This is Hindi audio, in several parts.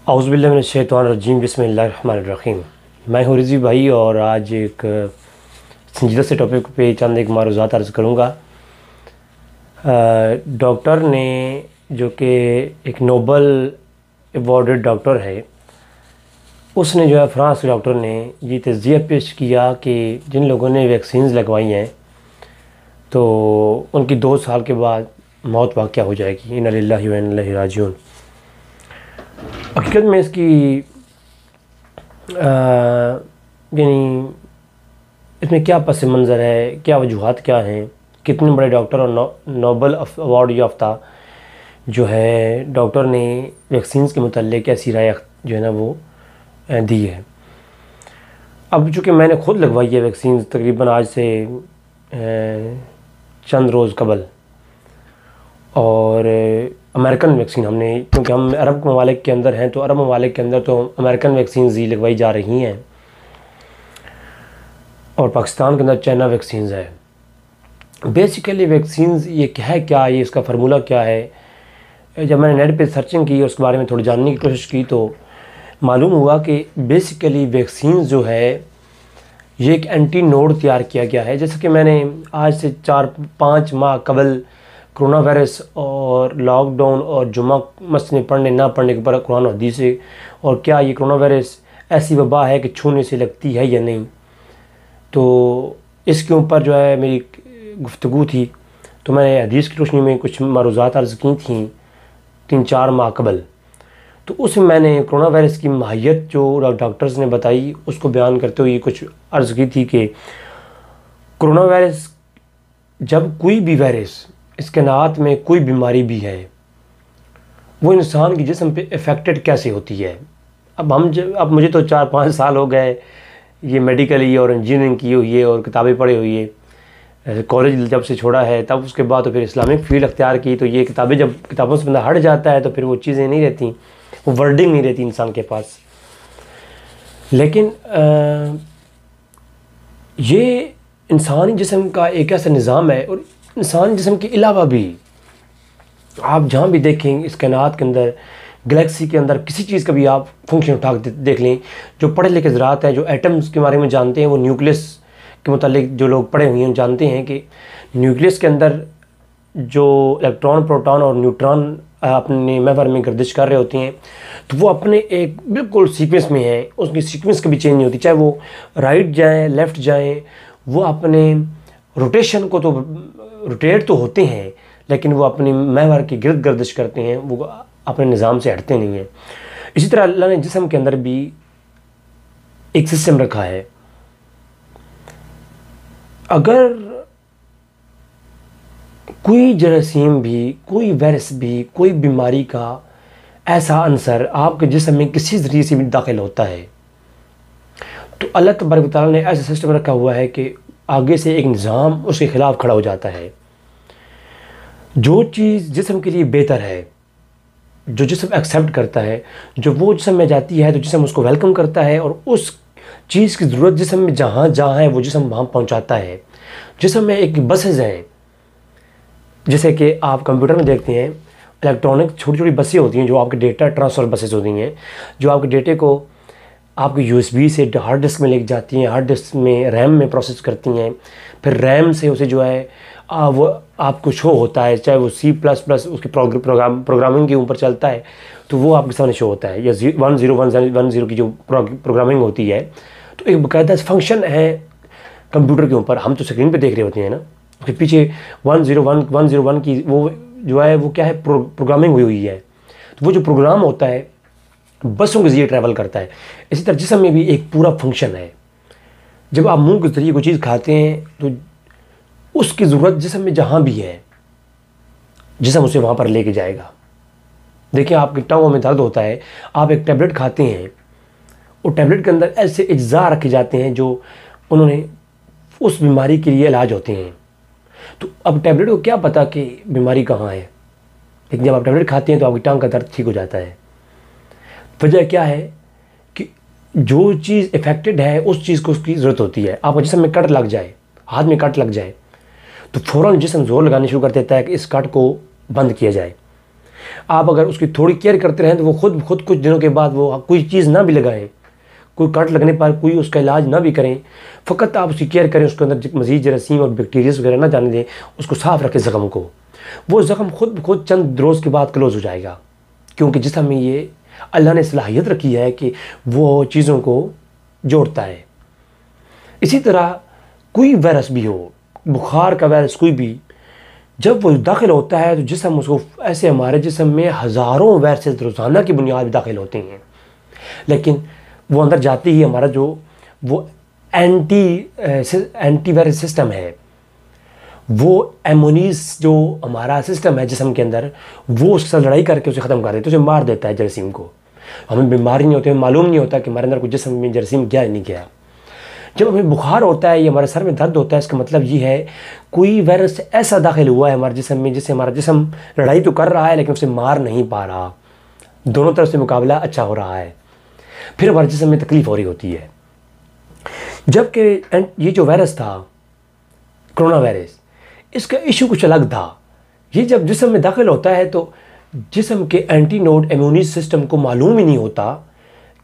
औज़ुबिल्लाहिमिनश्शैतानिर्रजीम बिस्मिल्लाहिर्रहमानिर्रहीम। मैं हूँ रिज़वी भाई और आज एक संजीदा से टॉपिक पे चंद एक मारूज़ात अर्ज़ करूँगा। डॉक्टर ने जो कि एक नोबल अवॉर्डेड डॉक्टर है, उसने जो है फ्रांस के डॉक्टर ने ये तज़किया पेश किया कि जिन लोगों ने वैक्सीन्स लगवाई हैं तो उनकी 2 साल के बाद मौत वाक़या हो जाएगी। इन्ना लिल्लाहि व इन्ना इलैहि राजिऊन। हकीकत में इसकी यानी इसमें क्या पस मंज़र है, क्या वजूहात क्या हैं, कितने बड़े डॉक्टर और नोबल अवार्ड याफ्ता जो है डॉक्टर ने वैक्सीन्स के मुताल्लिक़ ऐसी राय जो है ना वो दी है। अब चूँकि मैंने ख़ुद लगवाई है वैक्सीन तकरीबन आज से चंद रोज़ कबल, और अमेरिकन वैक्सीन हमने, क्योंकि हम अरब ममालिक के अंदर हैं तो अरब ममालिक के अंदर तो अमेरिकन वैक्सीन ही लगवाई जा रही हैं और पाकिस्तान के अंदर चाइना वैक्सीन है। बेसिकली वैक्सीन ये क्या, ये इसका फार्मूला क्या है। जब मैंने नेट पे सर्चिंग की और उसके बारे में थोड़ी जानने की कोशिश की तो मालूम हुआ कि बेसिकली वैक्सीन जो है ये एक एंटी नोड तैयार किया गया है। जैसे कि मैंने आज से 4-5 माह कबल कोरोना वायरस और लॉकडाउन और जुमा मस्जिद में पढ़ने ना पढ़ने के ऊपर कुरान हदीस से, और क्या ये कोरोना वायरस ऐसी वबा है कि छूने से लगती है या नहीं, तो इसके ऊपर जो है मेरी गुफ्तगू थी। तो मैंने हदीस की रोशनी में कुछ मारूज़ात अर्ज़ की थी 3-4 माह कबल। तो उसमें मैंने कोरोना वायरस की माहियत जो डॉक्टर्स ने बताई उसको बयान करते हुए कुछ अर्ज़ की थी कि कोरोना वायरस, जब कोई भी वायरस इसके नात में कोई बीमारी भी है वो इंसान के जिस्म पे इफ़ेक्टेड कैसे होती है। अब मुझे तो 4-5 साल हो गए ये मेडिकली और इंजीनियरिंग की हुई है और किताबें पढ़ी हुई है। कॉलेज जब से छोड़ा है तब उसके बाद तो फिर इस्लामिक फील्ड अख्तियार की, तो ये किताबें जब किताबों से बंदा हट जाता है तो फिर वो चीज़ें नहीं रहती, वो वर्डिंग नहीं रहती इंसान के पास। लेकिन ये इंसानी जिस्म का एक ऐसा निज़ाम है, और इंसान जिस्म के अलावा भी आप जहाँ भी देखें इस कायनात के अंदर, गैलेक्सी के अंदर किसी चीज़ का भी आप फंक्शन उठा देख लें, जो पढ़े लिखे ज़रात हैं, जो एटम्स के बारे में जानते हैं, वो न्यूक्लियस के मुतालिक जो लोग पढ़े हुए हैं जानते हैं कि न्यूक्लियस के अंदर जो इलेक्ट्रॉन, प्रोटॉन और न्यूट्रॉन अपने महवर में गर्दिश कर रहे होती हैं, तो वो अपने एक बिल्कुल सीक्वेंस में है, उसकी सीक्वेंस कभी चेंज नहीं होती, चाहे वो राइट जाएँ लेफ़्ट जाएँ, वो अपने रोटेशन को तो रोटेट तो होते हैं लेकिन वो अपने महवर की गिरद गर्दिश करते हैं, वो अपने निज़ाम से हटते नहीं हैं। इसी तरह अल्लाह ने जिस्म के अंदर भी एक सिस्टम रखा है। अगर कोई जरासीम भी, कोई वायरस भी, कोई बीमारी का ऐसा अंसर आपके जिस्म में किसी ज़रिए से भी दाखिल होता है तो अल्लाह तबारक व तआला ने ऐसा सिस्टम रखा हुआ है कि आगे से एक निज़ाम उसके ख़िलाफ़ खड़ा हो जाता है। जो चीज़ जिस्म के लिए बेहतर है, जो जिस्म एक्सेप्ट करता है, जो वो जिस्म में जाती है तो जिस्म उसको वेलकम करता है और उस चीज़ की ज़रूरत जिस्म में जहाँ जहाँ है वो जिस्म वहाँ पहुँचाता है। जिस्म में एक बसेज हैं, जैसे कि आप कंप्यूटर में देखते हैं इलेक्ट्रॉनिक छोटी छोटी बसें होती हैं जो आपके डेटा ट्रांसफ़र बसेज होती हैं, जो आपके डेटे को आपके यूएसबी से हार्ड डिस्क में लेके जाती हैं, हार्ड डिस्क में रैम में प्रोसेस करती हैं, फिर रैम से उसे जो है वो आपको शो होता है, चाहे वो C++ उसकी प्रोग्रामिंग के ऊपर चलता है तो वो आपके सामने शो होता है, या 1010 की जो प्रोग्रामिंग होती है तो एक बाकायदा फंक्शन है कंप्यूटर के ऊपर। हम तो स्क्रीन पे देख रहे होते हैं ना, उसके पीछे 101 की वो जो है वो क्या है, प्रोग्रामिंग हुई है, तो वो जो प्रोग्राम होता है बसों के ज़रिए ट्रैवल करता है। इसी तरह जिस्म में भी एक पूरा फंक्शन है। जब आप मुंह के ज़रिए कोई चीज़ खाते हैं तो उसकी ज़रूरत जिस्म में जहाँ भी है जिस्म उसे वहाँ पर लेके जाएगा। देखिए आपकी टांगों में दर्द होता है, आप एक टैबलेट खाते हैं, और टैबलेट के अंदर ऐसे अज्जा रखे जाते हैं जो उन्होंने उस बीमारी के लिए इलाज होते हैं। तो अब टैबलेट को क्या पता कि बीमारी कहाँ है, लेकिन जब आप टैबलेट खाते हैं तो आपकी टांग का दर्द ठीक हो जाता है। वजह क्या है कि जो चीज़ इफ़ेक्टेड है उस चीज़ को उसकी ज़रूरत होती है। आप जिस्म में कट लग जाए, हाथ में कट लग जाए तो फ़ौरन जिस्म ज़ोर लगाने शुरू कर देता है कि इस कट को बंद किया जाए। आप अगर उसकी थोड़ी केयर करते रहें तो वो खुद कुछ दिनों के बाद वो कोई चीज़ ना भी लगाएं, कोई कट लगने पर कोई उसका इलाज ना भी करें, फ़कत आप उसकी केयर करें, उसके अंदर मज़ीद जरासीम और बैक्टीरियाज वगैरह ना जाने दें, उसको साफ़ रखें ज़ख़म को, वो ज़ख़म खुद चंद रोज़ के बाद क्लोज़ हो जाएगा, क्योंकि जिस्म में ये अल्लाह ने सलाहियत रखी है कि वो चीज़ों को जोड़ता है। इसी तरह कोई वायरस भी हो, बुखार का वायरस कोई भी, जब वो दाखिल होता है तो जिस्म उसको ऐसे, हमारे जिस्म में हज़ारों वायरसेस रोज़ाना की बुनियाद पर दाखिल होते हैं, लेकिन वो अंदर जाते ही हमारा जो वो एंटी वायरस सिस्टम है, वो एमोनीस जो हमारा सिस्टम है जिस्म के अंदर, वो उसके साथ लड़ाई करके उसे ख़त्म कर देता है, उसे मार देता है जरासीम को। हमें बीमारी नहीं होती, हमें मालूम नहीं होता कि हमारे अंदर कोई जिस्म में जरासीम गया नहीं गया। जब हमें बुखार होता है या हमारे सर में दर्द होता है, इसका मतलब ये है कोई वायरस ऐसा दाखिल हुआ है हमारे जिस्म में जिससे हमारा जिस्म लड़ाई तो कर रहा है लेकिन उसे मार नहीं पा रहा, दोनों तरफ से मुकाबला अच्छा हो रहा है, फिर हमारे जिस्म में तकलीफ़ हो रही होती है। जबकि ये जो वायरस था कोरोना वायरस, इसका इशू कुछ अलग था। ये जब जिस्म में दाखिल होता है तो जिस्म के एंटीनोड इम्यूनी सिस्टम को मालूम ही नहीं होता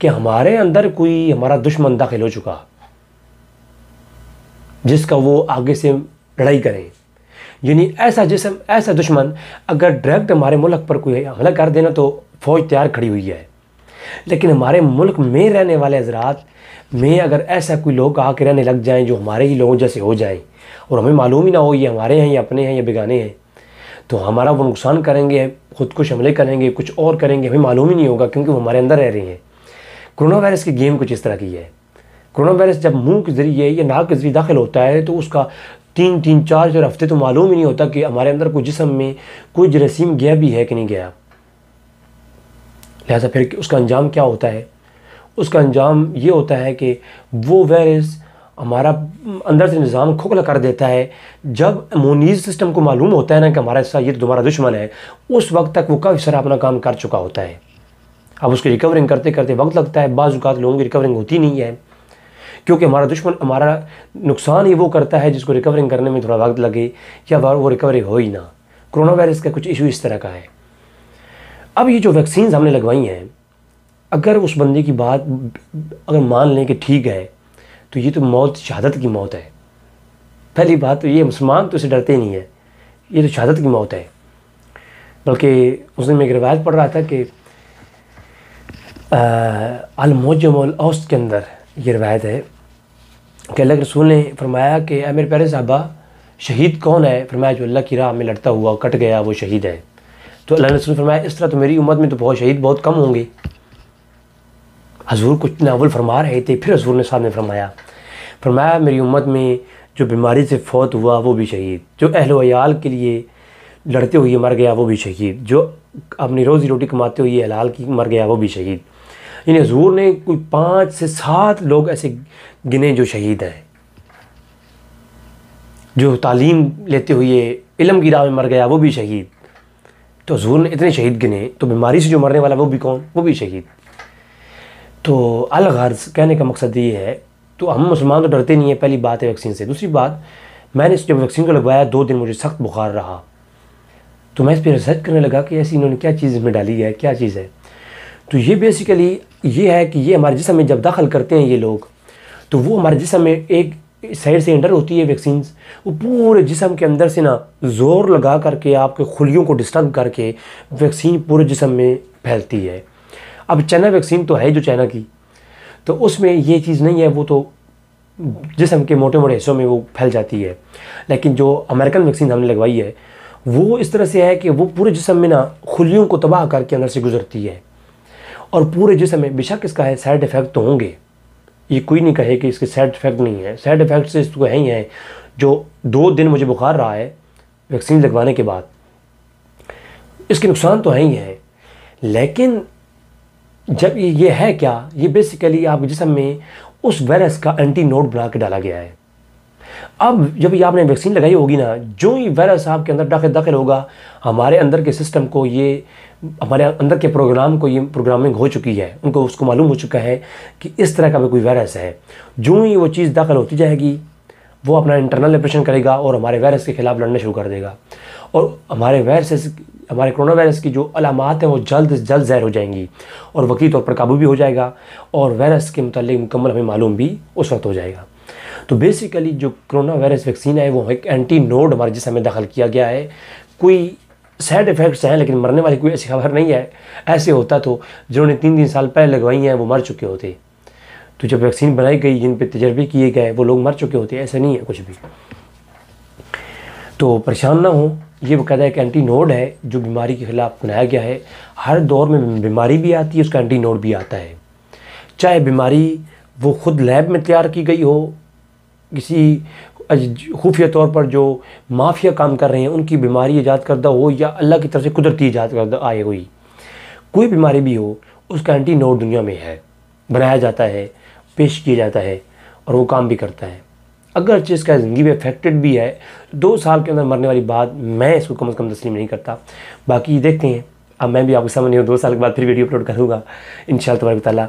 कि हमारे अंदर कोई हमारा दुश्मन दाखिल हो चुका जिसका वो आगे से लड़ाई करें। यानी ऐसा जिस्म, ऐसा दुश्मन अगर डायरेक्ट हमारे मुल्क पर कोई हमला कर देना तो फ़ौज तैयार खड़ी हुई है, लेकिन हमारे मुल्क में रहने वाले हज़रात में अगर ऐसा कोई लोग आके रहने लग जाएं जो हमारे ही लोगों जैसे हो जाएं और हमें मालूम ही ना हो ये हमारे हैं या अपने हैं या बेगाने हैं, तो हमारा वो नुकसान करेंगे, खुदकुश हमले करेंगे, कुछ और करेंगे, हमें मालूम ही नहीं होगा क्योंकि वो हमारे अंदर रह रही हैं। कोरोना वायरस की गेम कुछ इस तरह की है। कोरोना वायरस जब मुंह के ज़रिए या नाक के ज़रिए दाखिल होता है तो उसका 3-4 हफ्ते तो मालूम ही नहीं होता कि हमारे अंदर कोई जिस्म में कोई जरासीम गया भी है कि नहीं गया। लिहाजा फिर उसका अंजाम क्या होता है? उसका अंजाम ये होता है कि वो वायरस हमारा अंदर से निज़ाम खोखला कर देता है। जब इम्यूनी सिस्टम को मालूम होता है ना कि हमारा ऐसा ये तो तुम्हारा दुश्मन है, उस वक्त तक वो काफ़ी सारा अपना काम कर चुका होता है। अब उसकी रिकवरिंग करते करते वक्त लगता है, बाज़ औक़ात लोगों की रिकवरिंग होती नहीं है क्योंकि हमारा दुश्मन हमारा नुकसान ही वो करता है जिसको रिकवरिंग करने में थोड़ा वक्त लगे या वो रिकवरी हो ही ना। कोरोना वायरस का कुछ इशू इस तरह का है। अब ये जो वैक्सीन हमने लगवाई हैं, अगर उस बंदे की बात अगर मान लें कि ठीक है तो ये तो मौत शहादत की मौत है। पहली बात तो ये मुसलमान तो इसे डरते नहीं है, ये तो शहादत की मौत है। बल्कि उस दिन मैं एक रिवायत पढ़ रहा था कि अल-मुअज्जम अल-औसत के अंदर ये रिवायत है कि अल्लाह के रसूल ने फरमाया कि मेरे प्यारे साहबा शहीद कौन है? फरमाया जो अल्लाह की राह में लड़ता हुआ कट गया वो शहीद है। तो अल्लाह के रसूल ने फरमाया इस तरह तो मेरी उम्मत में तो बहुत शहीद बहुत कम होंगे। हजूर कुछ नावल फरमा रहे थे, फिर हजूर ने साहब ने फरमाया मेरी उम्मत में जो बीमारी से फौत हुआ वो भी शहीद, जो अहल व अयाल के लिए लड़ते हुए मर गया वो भी शहीद, जो अपनी रोज़ी रोटी कमाते हुए हलाल की मर गया वो भी शहीद। यानी हजूर ने कोई 5 से 7 लोग ऐसे गिने जो शहीद हैं। जो तालीम लेते हुए इल्म की राह में मर गया वो भी शहीद। तो हजूर ने इतने शहीद गिने, तो बीमारी से जो मरने वाला वो भी कौन? वो भी शहीद। तो अलगर्ज कहने का मकसद ये है, तो हम मुसलमान तो डरते नहीं है, पहली बात है वैक्सीन से। दूसरी बात, मैंने जब वैक्सीन को लगवाया 2 दिन मुझे सख्त बुखार रहा, तो मैं इस पर रिसर्च करने लगा कि ऐसी इन्होंने क्या चीज़ इसमें डाली है, क्या चीज़ है। तो ये बेसिकली ये है कि ये हमारे जिस्म में जब दाखिल करते हैं ये लोग, तो वो हमारे जिस्म में एक साइड से एंटर होती है वैक्सीन, वो पूरे जिस्म के अंदर से ना ज़ोर लगा करके आपके खुलियों को डिस्टर्ब करके वैक्सीन पूरे जिस्म में फैलती है। अब चाइना वैक्सीन तो है जो चाइना की, तो उसमें ये चीज़ नहीं है, वो तो जिस्म के मोटे मोटे हिस्सों में वो फैल जाती है। लेकिन जो अमेरिकन वैक्सीन हमने लगवाई है वो इस तरह से है कि वो पूरे जिस्म में ना खुलियों को तबाह करके अंदर से गुजरती है और पूरे जिस्म में, बेशक इसका है साइड इफ़ेक्ट तो होंगे, ये कोई नहीं कहे कि इसके साइड इफ़ेक्ट नहीं है, साइड इफ़ेक्ट से इसको है ही है। जो 2 दिन मुझे बुखार रहा है वैक्सीन लगवाने के बाद, इसके नुकसान तो है ही है, लेकिन जब ये है क्या, ये बेसिकली आपके जिस्म में उस वायरस का एंटीनोड बना के डाला गया है। अब जब ये आपने वैक्सीन लगाई होगी ना, जो ही वायरस आपके अंदर दाखिल होगा, हमारे अंदर के सिस्टम को ये, हमारे अंदर के प्रोग्राम को ये प्रोग्रामिंग हो चुकी है, उनको उसको मालूम हो चुका है कि इस तरह का भी कोई वायरस है। जो ही वो चीज़ दाखिल होती जाएगी वो अपना इंटरनल ऑपरेशन करेगा और हमारे वायरस के ख़िलाफ़ लड़ना शुरू कर देगा। और हमारे कोरोना वायरस की जो अलामात हैं वो जल्द से जल्द ज़ाहिर हो जाएंगी और वक्ती तौर पर काबू भी हो जाएगा और वायरस के मुताल्लिक़ मुकम्मल हमें मालूम भी उस वक्त हो जाएगा। तो बेसिकली जो कोरोना वायरस वैक्सीन है वो एक एंटी नोड हमारे जिस्म में दाखिल किया गया है। कोई साइड इफ़ेक्ट्स हैं लेकिन मरने वाली कोई ऐसी खबर नहीं है। ऐसे होता तो जिन्होंने 3 साल पहले लगवाई हैं वो मर चुके होते। तो जब वैक्सीन बनाई गई, जिन पे तजर्बे किए गए, वो लोग मर चुके होते। ऐसा नहीं है कुछ भी। तो परेशान ना हो, ये बाकायदा एक एंटी नोड है जो बीमारी के ख़िलाफ़ बनाया गया है। हर दौर में बीमारी भी आती है, उसका एंटी नोड भी आता है। चाहे बीमारी वो ख़ुद लैब में तैयार की गई हो, किसी खुफिया तौर पर जो माफिया काम कर रहे हैं उनकी बीमारी ईजाद करदा हो, या अल्लाह की तरफ से कुदरती ईजाद करदा आए हुई कोई बीमारी भी हो, उसका एंटी नोड दुनिया में है, बनाया जाता है, पेश किया जाता है और वो काम भी करता है। अगर इसका ज़िंदगी में अफेक्टेड भी है, 2 साल के अंदर मरने वाली बात मैं इसको कम से कम तस्लीम नहीं करता। बाकी देखते हैं, अब मैं भी आपके सामने हूँ, 2 साल के बाद फिर वीडियो अपलोड करूँगा इंशाअल्लाह तबारक तआला।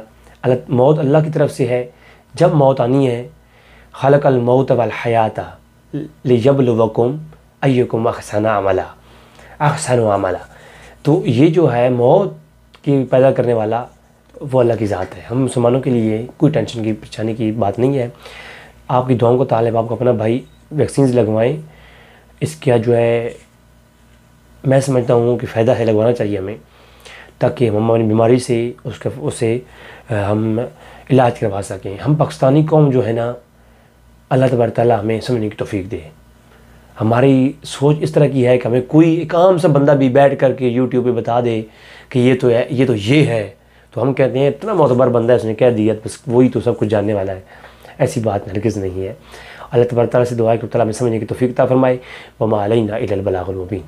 मौत अल्लाह की तरफ से है। जब मौत आनी है, खलक़ल मौत वल हयाता लियब्लुवकुम अय्युकुम अहसनु अमला। तो ये जो है मौत की पैदा करने वाला वो अल्लाह की ज़ात है। हम मुसलमानों के लिए कोई टेंशन की परेशानी की बात नहीं है। आपकी दुआओं को तालिब आपको अपना भाई वैक्सीन लगवाएं। इसका जो है मैं समझता हूँ कि फ़ायदा है, लगवाना चाहिए हमें, ताकि हम हमारी बीमारी से उससे हम इलाज करवा सकें। हम पाकिस्तानी कौम जो है ना, अल्लाह तबारक तआला हमें समझने की तौफीक दे। हमारी सोच इस तरह की है कि हमें कोई एक आम सा बंदा भी बैठ करके यूट्यूब पे बता दे कि ये तो है, ये तो ये है, तो हम कहते हैं इतना मोतबर बंदा है, उसने कह दिया, बस वही तो सब कुछ जानने वाला है। ऐसी बात हरगिज़ नहीं है। अल्लाह तबारक तआला से दुआ है कि ताला हमें समझने की तौफीक अता फरमाए। वमा अलैना इल्लल बलागुल मुबीन।